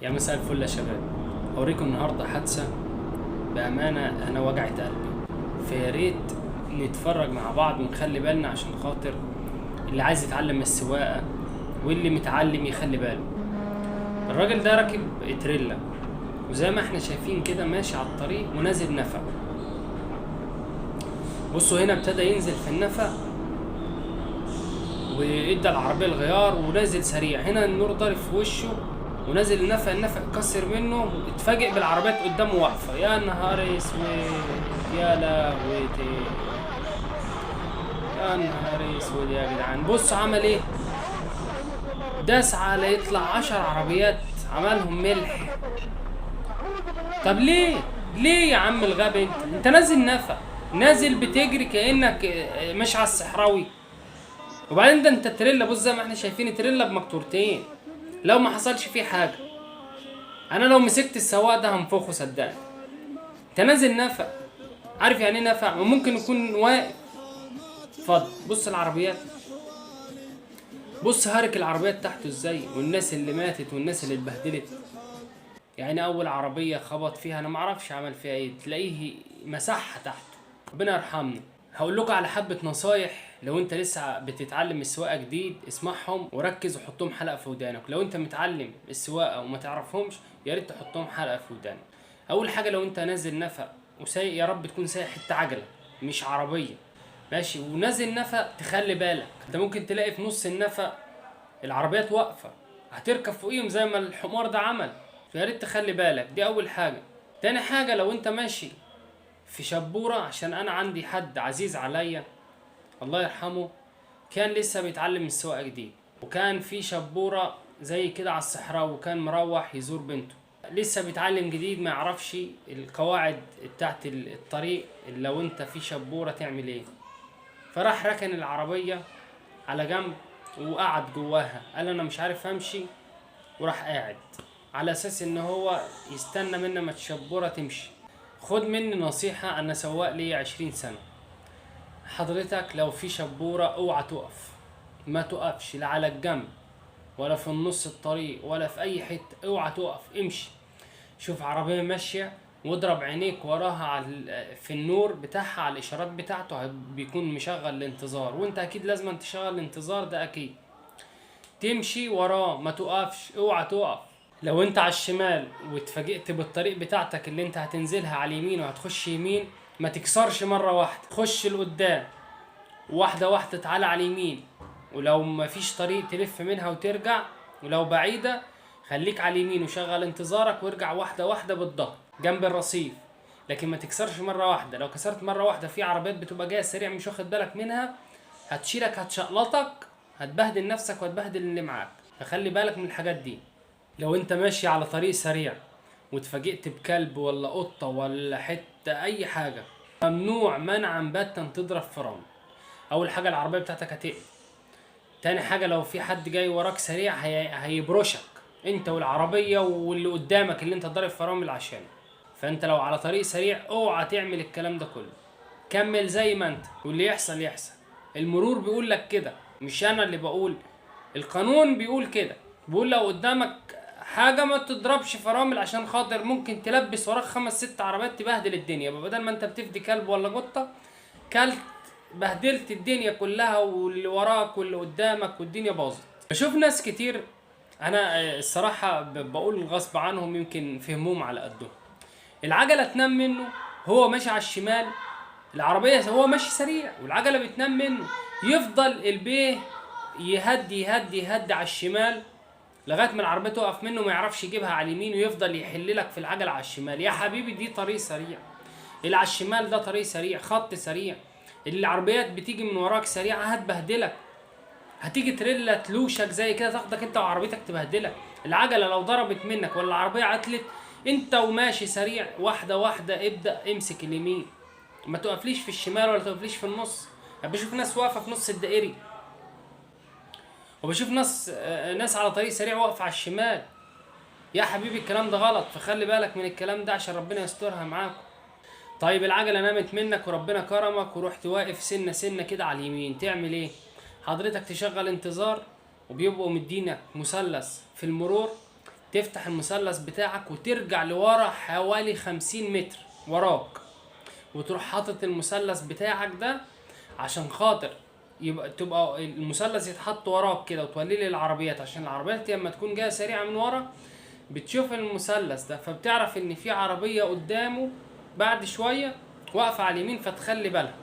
يا مساء الفل يا شباب. هوريكم النهارده حادثه بامانه انا وجعت قلبي، فيا ريت نتفرج مع بعض ونخلي بالنا عشان خاطر اللي عايز يتعلم السواقه واللي متعلم يخلي باله. الراجل ده راكب تريلا وزي ما احنا شايفين كده ماشي على الطريق ونازل نفق. بصوا هنا ابتدى ينزل في النفق وادى العربيه الغيار ونازل سريع. هنا النور ضارب في وشه ونازل النفق كسر منه، اتفاجئ بالعربيات قدامه واقفه. يا نهار اسود، يا لهوتي، يا نهار اسود يا جدعان. بص عمل ايه، داس على يطلع 10 عربيات عملهم ملح. طب ليه يا عم الغبي، انت نازل نفق، نازل بتجري كانك ماشي على الصحراوي. وبعدين ده انت تريلا، بص زي ما احنا شايفين تريلا بمقطورتين، لو ما حصلش فيه حاجه انا لو مسكت السواق ده هنفخه صدقني. انت نازل نفق، عارف يعني ايه نفق؟ وممكن يكون واقف. اتفضل بص العربيات، بص هارك العربيات تحته ازاي، والناس اللي ماتت والناس اللي اتبهدلت. يعني اول عربيه خبط فيها انا معرفش عمل فيها ايه، تلاقيه مسحها تحته. ربنا يرحمنا. هقول لكم على حبه نصايح لو انت لسه بتتعلم السواقه جديد، اسمعهم وركز وحطهم حلقه في ودانك. لو انت متعلم السواقه وما تعرفهمش يا ريت تحطهم حلقه في ودانك. اول حاجه، لو انت نازل نفق وسايق، يا رب تكون سايق حته عجله مش عربيه، ماشي، ونازل نفق، تخلي بالك انت ممكن تلاقي في نص النفق العربيات واقفه، هتركب فوقيهم زي ما الحمار ده عمل. فيا ريت تخلي بالك، دي اول حاجه. تاني حاجه، لو انت ماشي في شبوره، عشان انا عندي حد عزيز عليا الله يرحمه كان لسه بيتعلم السواقه جديد، وكان في شبوره زي كده على الصحراء، وكان مروح يزور بنته لسه بيتعلم جديد، ما يعرفش القواعد بتاعت الطريق اللي لو انت في شبوره تعمل ايه. فراح ركن العربيه على جنب وقعد جواها، قال انا مش عارف امشي، وراح قاعد على اساس ان هو يستنى منا ما الشبوره تمشي. خد مني نصيحه، انا سواق لي 20 سنه، حضرتك لو في شبوره اوعى تقف، ما تقفش لا على الجنب ولا في النص الطريق ولا في اي حته، اوعى تقف، امشي. شوف عربيه ماشيه واضرب عينيك وراها في النور بتاعها على الاشارات بتاعته، بيكون مشغل الانتظار، وانت اكيد لازم تشغل الانتظار ده اكيد. تمشي وراه، ما توقفش، اوعى تقف. لو انت على الشمال واتفاجئت بالطريق بتاعتك اللي انت هتنزلها على اليمين وهتخش يمين، ما تكسرش مرة واحدة، خش لقدام واحدة واحدة، تعالى على اليمين، ولو ما فيش طريق تلف منها وترجع، ولو بعيدة خليك على اليمين وشغل انتظارك وارجع واحدة واحدة بالظهر جنب الرصيف. لكن ما تكسرش مرة واحدة، لو كسرت مرة واحدة في عربيات بتبقى جاية سريع مش واخد بالك منها، هتشيلك، هتشقلطك، هتبهدل نفسك وهتبهدل اللي معاك. فخلي بالك من الحاجات دي. لو انت ماشي على طريق سريع واتفاجئت بكلب ولا قطة ولا حتة اي حاجة، ممنوع منعا باتا تضرب فرامل. اول حاجة العربية بتاعتك هتقل. تاني حاجة، لو في حد جاي وراك سريع هيبرشك انت والعربية واللي قدامك اللي انت ضارب فرامل عشانه. فانت لو على طريق سريع اوعى تعمل الكلام ده كله، كمل زي ما انت، واللي يحصل يحصل. المرور بيقول لك كده، مش انا اللي بقول، القانون بيقول كده، بيقول لو قدامك حاجه ما تضربش فرامل عشان خاطر ممكن تلبس وراك 5 6 عربيات تبهدل الدنيا، بدل ما انت بتفدي كلب ولا قطه كلت بهدلت الدنيا كلها، واللي وراك واللي قدامك والدنيا باظت. بشوف ناس كتير، انا الصراحه بقول غصب عنهم يمكن فهموهم على قدهم، العجله تنام منه، هو ماشي على الشمال، العربيه هو ماشي سريع والعجله بتنام منه، يفضل البيه يهدي على الشمال لغايه ما العربيه تقف منه، ما يعرفش يجيبها على اليمين، ويفضل يحللك في العجله على الشمال. يا حبيبي دي طريق سريع، اللي على الشمال ده طريق سريع، خط سريع، اللي العربيات بتيجي من وراك سريعه هتبهدلك، هتيجي تريلا تلوشك زي كده تاخدك انت وعربيتك تبهدلك. العجله لو ضربت منك ولا العربيه عطلت انت وماشي سريع، واحده واحده ابدا امسك اليمين، ما توقفليش في الشمال ولا توقفليش في النص. انا بشوف ناس واقفه في نص الدائري، وبشوف ناس على طريق سريع واقفه على الشمال. يا حبيبي الكلام ده غلط، فخلي بالك من الكلام ده عشان ربنا يسترها معاكم. طيب العجله نامت منك وربنا كرمك ورحت واقف سنه سنه كده على اليمين، تعمل ايه؟ حضرتك تشغل انتظار، وبيبقوا مدينك مثلث في المرور، تفتح المثلث بتاعك وترجع لورا حوالي 50 متر وراك، وتروح حاطط المثلث بتاعك ده عشان خاطر تبقى المثلث يتحط وراك كده، وتولي لي العربيات، عشان العربيات لما تكون جايه سريعه من ورا بتشوف المثلث ده، فبتعرف ان في عربيه قدامه بعد شويه واقفه على اليمين، فتخلي بالها،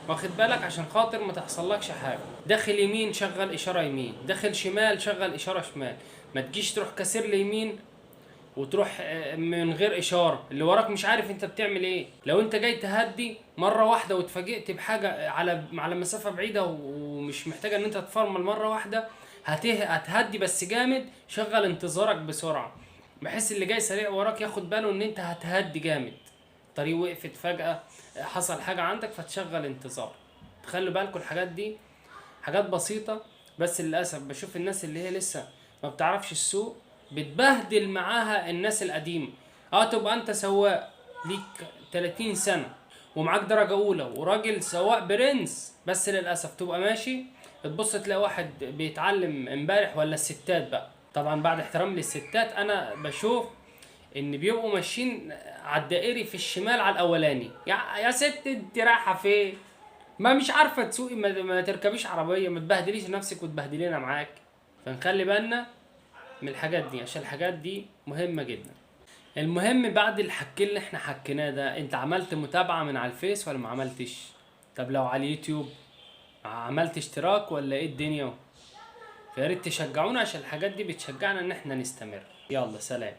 واخد بالك، عشان خاطر ما تحصلكش حاجه. داخل يمين شغل اشاره يمين، داخل شمال شغل اشاره شمال، ما تجيش تروح كاسر ليمين وتروح من غير اشاره، اللي وراك مش عارف انت بتعمل ايه. لو انت جاي تهدي مره واحده واتفاجئت بحاجه على مسافه بعيده ومش محتاجه ان انت تفرمل مره واحده، هتهدي بس جامد، شغل انتظارك بسرعه بحيث اللي جاي سريع وراك ياخد باله ان انت هتهدي جامد. الطريق وقفت فجاه، حصل حاجه عندك، فتشغل انتظار. تخلوا بالكم الحاجات دي حاجات بسيطه، بس للاسف بشوف الناس اللي هي لسه ما بتعرفش السوق بتبهدل معاها الناس القديمه. تبقى انت سواق ليك 30 سنه ومعاك درجه اولى وراجل سواق برنس، بس للاسف تبقى ماشي تبص تلاقي واحد بيتعلم امبارح، ولا الستات بقى، طبعا بعد احترام للستات، انا بشوف ان بيبقوا ماشيين على الدائري في الشمال على الاولاني. يا ست انت رايحه فين؟ ما مش عارفه تسوقي، ما تركبيش عربيه، ما تبهدليش نفسك وتبهدلينا معاك. فنخلي بالنا من الحاجات دي، عشان الحاجات دي مهمة جدا. المهم بعد الحكي اللي احنا حكيناه ده، انت عملت متابعة من على الفيس ولا ما عملتش؟ طب لو على اليوتيوب عملت اشتراك ولا ايه الدنيا؟ فياريت تشجعونا، عشان الحاجات دي بتشجعنا ان احنا نستمر. يلا سلام.